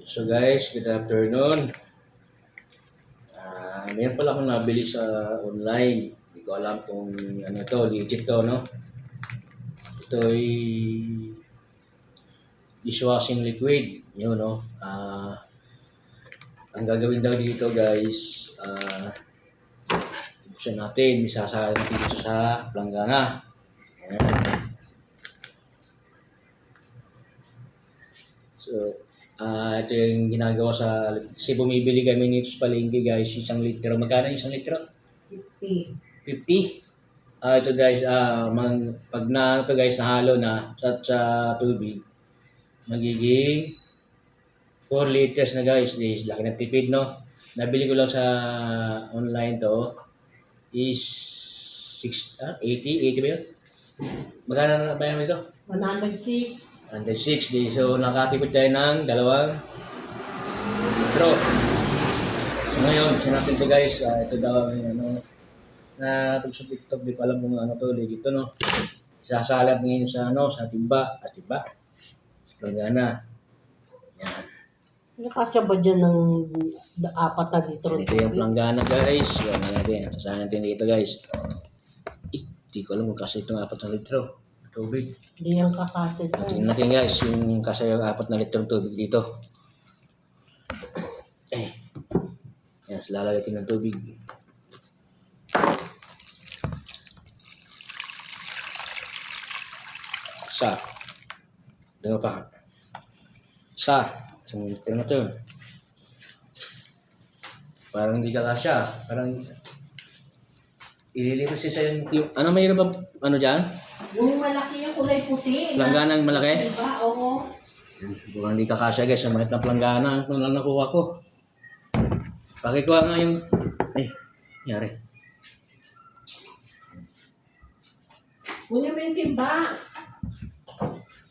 So guys, good afternoon. Mayroon pala akong nabili sa online. Hindi ko alam kung ano to, legit to, no? Ito ay dishwashing liquid. Yun, no? Ang gagawin daw dito guys, buksan natin, isasahin natin dito sa planggana. Ayan. So, ito yung ginagawa kasi bumibili kami nito sa palengke guys, 1 litro. Magkano 1 litro? 50. 50. Ito guys, pag na ito guys, nahalo na sa tubig, magiging 4 liters na guys. This laki ng tipid, no? Nabili ko lang sa online to is 80 ba yun? Magkano na bayan mo ito? 106. 160. So, nakatipid tayo ng 2 litro. So, ngayon, gusto natin ito guys. Ito daw ang na pag sa TikTok, di ko alam kung ano to, legit to, no? Sasalad ngayon sa sa timba. Sa planggana. Yan. Nakasya ba dyan ng 4 na litro? Ito yung planggana guys. Yan na natin. Sasahan natin dito guys. Di ko alam kung kasi itong 4 na litro. Tubig. Hindi yan kakasya dyan. Tingnan natin guys, yung kasi yung 4 na litro tubig dito. Yan, lalagay natin ng tubig. Dengar pa. Tingnan natin. Parang hindi ka kasya. Parang ililipas siya yung ano mayroon ba dyan? Yung malaki yung kulay puti. Plangganang malaki? Diba? Oo. Parang hindi ka kasya guys. Ang mahit na planggana. Ito lang nakuha ko. Pakikuha nga yung nangyari. Kunin mo yung timba.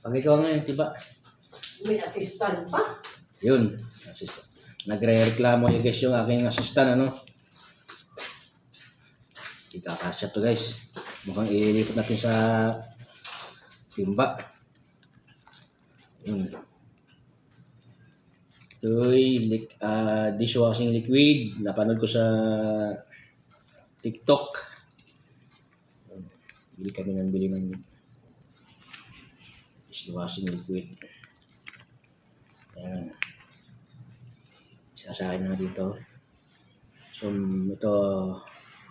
Pakikuha nga yung tiba. May assistant pa. Yun. Assistant. Nagre-reklamo yung guys yung aking assistant, ano? Hindi kakasya to guys. Mukhang ililipat natin sa timba. Yun. Ito'y dishwashing liquid. Napanood ko sa TikTok. Bili kami ng dishwashing liquid. Ayan. Sasahin na dito. So, ito,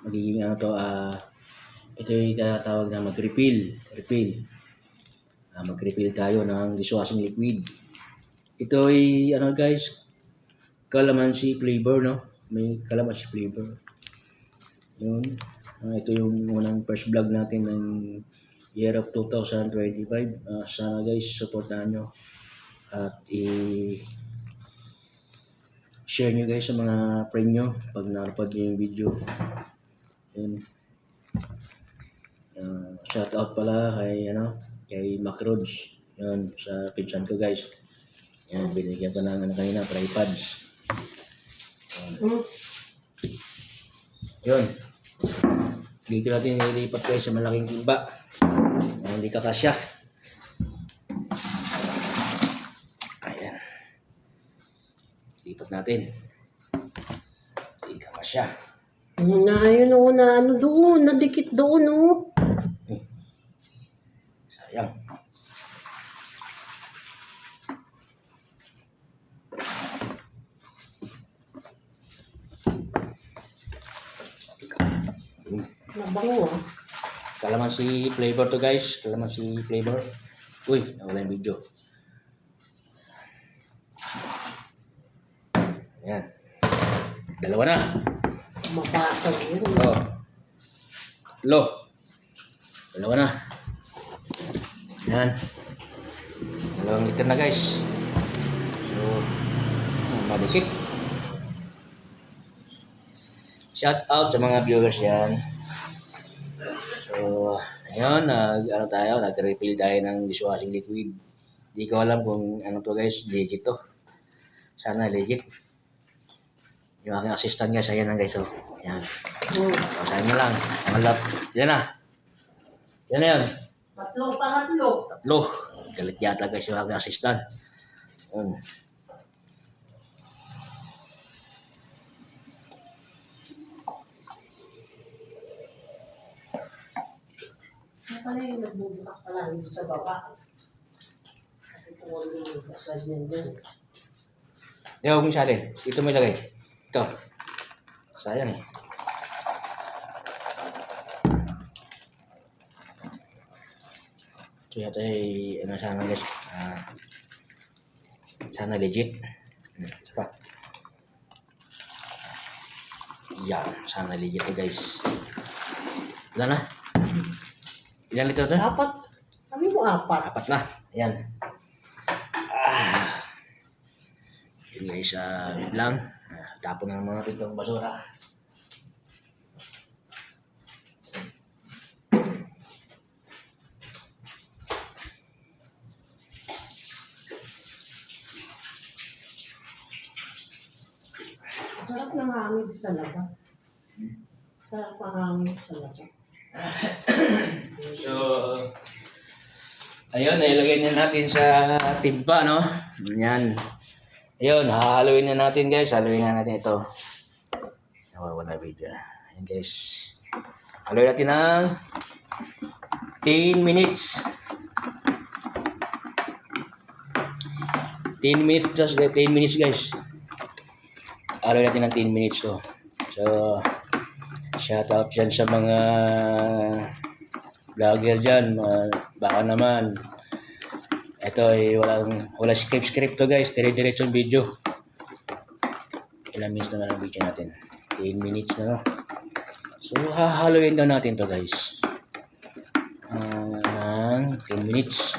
magiging ito yung tinatawag na mag-refill. Mag-refill tayo ng dishwashing liquid. Ito ay, guys, calamansi flavor, no? May calamansi flavor. Yun. Ito yung unang first vlog natin ng year of 2025. Sana guys, supportahan nyo. At share nyo guys sa mga friend nyo pag napad nyo yung video. Yun. Shout out pala kay Macrods. Yun, sa pinsan ko guys. Yan, binigyan ko ng kanina, tripods. Yun. Dito natin nilipat guys sa malaking timba. Hindi kakasya. Ayan. Lipat natin. Hindi kakasya. Ayun na doon, nadikit doon, oh. Sayang. Nabango, ah. Calamansi flavor to guys. Calamansi flavor. Uy, nawala yung video. Ayan. 2 na. Mabasag yun. Oh. 3. 2 na. Ayan. 2 liter na guys. So, madikit. Shout out sa mga viewers yan. So, ayun, nag-refill tayo ng dishwashing liquid. Hindi ko alam kung ano to guys, legit to. Sana legit. Yung aking assistant guys, ayan lang guys, oh. Ayan. Pasahin nyo lang. Yan na. Yan na yan. 3. Galit yata guys yung aking assistant. Yun. nagbubukas pala dito sa baba. Kasi kung ano yung kasal niyan dyan. Di ba, huwag mo salin. Dito mo ilagay. Ito. Sayang eh. So yata ay, ano sana guys. Sana legit. Isa pa. Yan. Sana legit to guys. Wala na. Ilan litro to? 4. Sabi mo 4. 4 na. Ayan. Yun guys, wait lang. Tapon na naman natin itong basura. Sarap ng hangin sa labas. Sarap ng hangin sa labas. So, ayun, nailagay na natin sa timba, no? Yan. Ayun, hahaluin na natin guys. Haluin na natin ito. Nawawala video. Ayan guys. Haluin natin ng 10 minutes. 10 minutes, just 10 minutes guys. Haluin natin ng 10 minutes to. So, shout out dyan sa mga vlogger dyan. Baka naman ito ay wala script to guys. Dire-diretso yung video. Ilang minutes na ang video natin? 10 minutes na, no? So hahaluin daw natin to guys ng 10 minutes.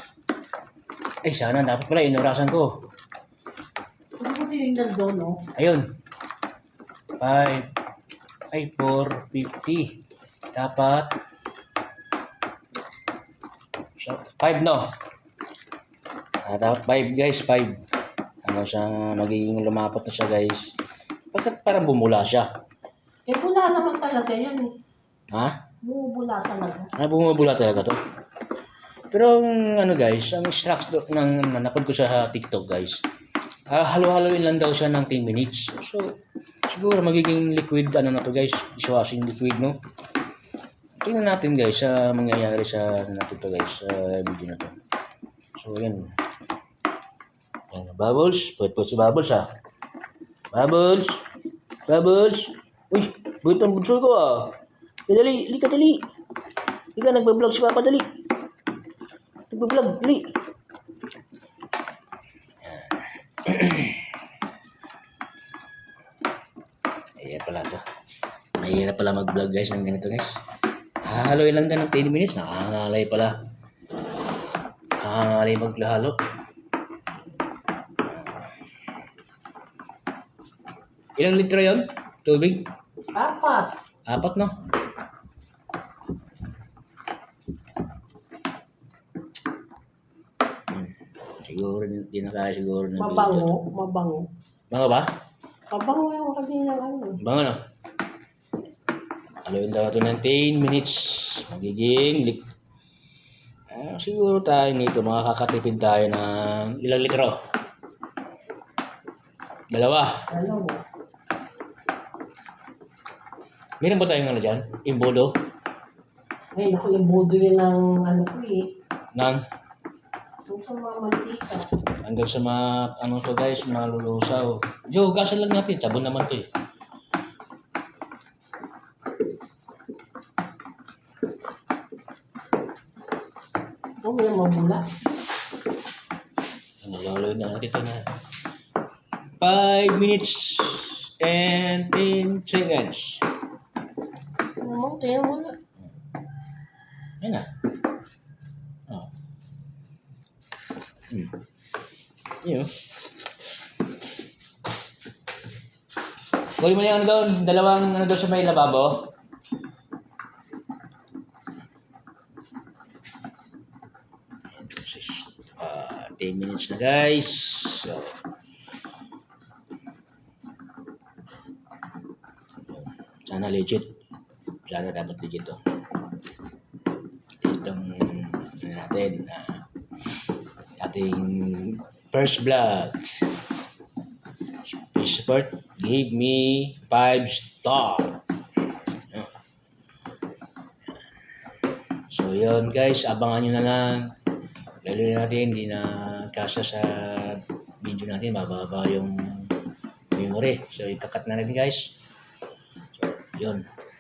Ay sana dapat pala inurasan ko. Kasi ko tinignan doon, no? Ayun. 4:50. Dapat 5 no. Dapat 5 guys, 5. Ano siya, magiging lumapot na siya guys. Bakit parang bumula siya? Eh, bula naman talaga yan eh. Ha? Bumubula talaga. Bumubula talaga to. Pero ano guys, ang structure ng napod ko sa TikTok guys. Halo-haloin lang daw siya ng 10 minutes. So, siguro magiging liquid ano na to guys, dishwashing liquid no. Tingnan natin guys sa mangyayari sa natin to guys sa video na to. So, yan. Yan, Bubbles. Pwede si Bubbles ha. Bubbles. Bubbles. Uy, buit ang bunso ko ah. Dali, dali ka, dali. Hindi ka, nagbablog si Papa, dali. Nagbablog, dali. Ayan pala to. Mahirap pala mag-vlog guys ng ganito guys. Hahaloy lang din ng 10 minutes. Nakakangalay pala. Nakakangalay maglahalo. Ilang litro yun? Tubig? 4. 4 no? Siguro hindi na kaya siguro ng Mabango. Mabango. Bango ba? Mabango yung kanyang ano. Bango no? Haluin daw ito ng 10 minutes. Magiging siguro tayo nito makakatipid tayo ng ilang litro? 2. Ano mo? Meron ba tayong ano dyan? Imbodo? Ay, naku, yung budo yun ng ano ko eh. Nang Yung sa mga mantika. hanggang sa mga ano to guys, malulusaw. Yo, hugasan lang natin. Sabon naman to eh. Oh, may mabula. Nalaloy na natin ito na 5 minutes and 10 seconds. Ano, tingnan mo na. Ayun na. Oh. Yun. Kunin mo na yung ano doon, dalawang ano doon sa may lababo. Ayan, 10 minutes na guys. So, sana legit. Sana dapat legit to. Itong ano natin, ating first vlogs. Please support. Give me 5 star. So, So, yun guys, abangan nyo na lang. Lalo natin, hindi na kasya sa video natin, mababa yung memory. So, ikakat na natin guys. So, yun.